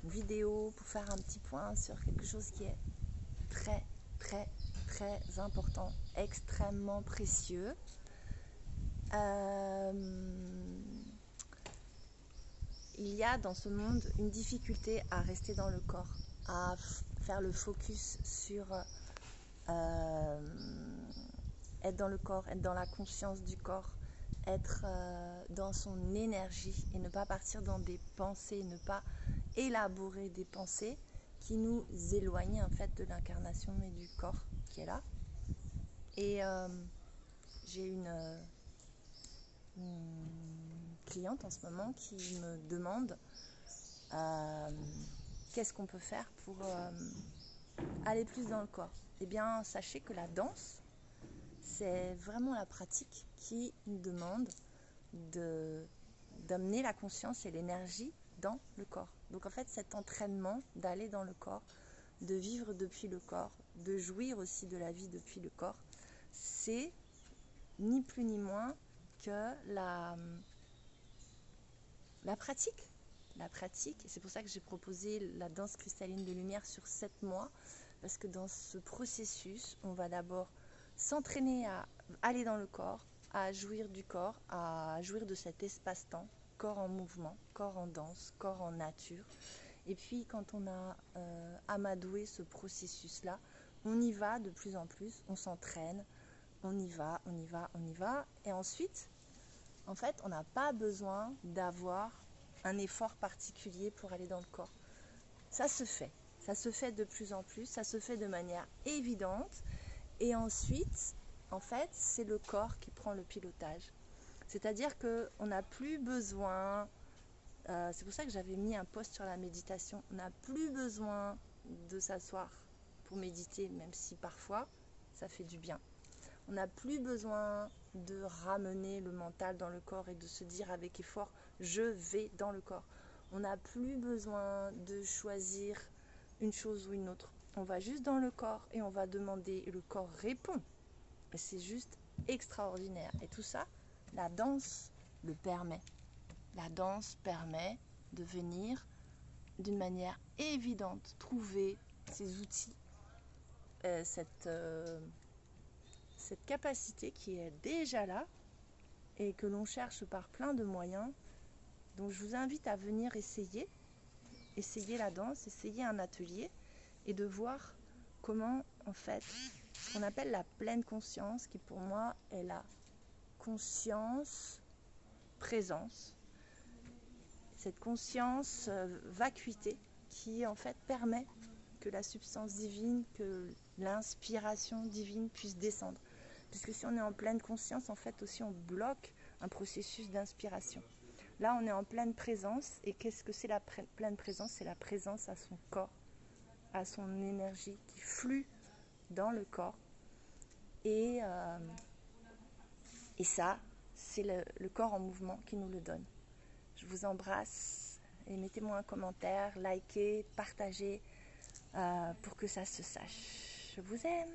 une vidéo pour faire un petit point sur quelque chose qui est très important, extrêmement précieux. Il y a dans ce monde une difficulté à rester dans le corps, à faire le focus sur être dans le corps, être dans la conscience du corps, être dans son énergie et ne pas partir dans des pensées, ne pas élaborer des pensées qui nous éloignent en fait de l'incarnation et du corps qui est là. Et j'ai une cliente en ce moment qui me demande qu'est-ce qu'on peut faire pour aller plus dans le corps. Eh bien, sachez que la danse, c'est vraiment la pratique qui nous demande d'amener la conscience et l'énergie dans le corps. Donc en fait, cet entraînement d'aller dans le corps, de vivre depuis le corps, de jouir aussi de la vie depuis le corps, c'est ni plus ni moins que la pratique. La pratique, et c'est pour ça que j'ai proposé la danse cristalline de lumière sur 7 mois, parce que dans ce processus, on va d'abord s'entraîner à aller dans le corps, à jouir du corps, à jouir de cet espace-temps, corps en mouvement, corps en danse, corps en nature. Et puis quand on a amadoué ce processus-là, on y va de plus en plus, on s'entraîne, on y va. Et ensuite, en fait, on n'a pas besoin d'avoir un effort particulier pour aller dans le corps. Ça se fait de plus en plus, ça se fait de manière évidente. Et ensuite, en fait, c'est le corps qui prend le pilotage. C'est-à-dire qu'on n'a plus besoin, c'est pour ça que j'avais mis un post sur la méditation, on n'a plus besoin de s'asseoir pour méditer, même si parfois ça fait du bien. On n'a plus besoin de ramener le mental dans le corps et de se dire avec effort, je vais dans le corps. On n'a plus besoin de choisir une chose ou une autre. On va juste dans le corps et on va demander, et le corps répond. Et c'est juste extraordinaire. Et tout ça, la danse le permet. La danse permet de venir d'une manière évidente, trouver ces outils, cette capacité qui est déjà là et que l'on cherche par plein de moyens. Donc je vous invite à venir essayer la danse, essayer un atelier et de voir comment en fait ce qu'on appelle la pleine conscience, qui pour moi est la conscience présence, cette conscience vacuité qui en fait permet que la substance divine, que l'inspiration divine puisse descendre. Puisque si on est en pleine conscience, en fait aussi on bloque un processus d'inspiration. Là on est en pleine présence, et qu'est-ce que c'est la pleine présence? C'est la présence à son corps, à son énergie qui flue dans le corps. Et ça, c'est le corps en mouvement qui nous le donne. Je vous embrasse et mettez-moi un commentaire, likez, partagez pour que ça se sache. Je vous aime.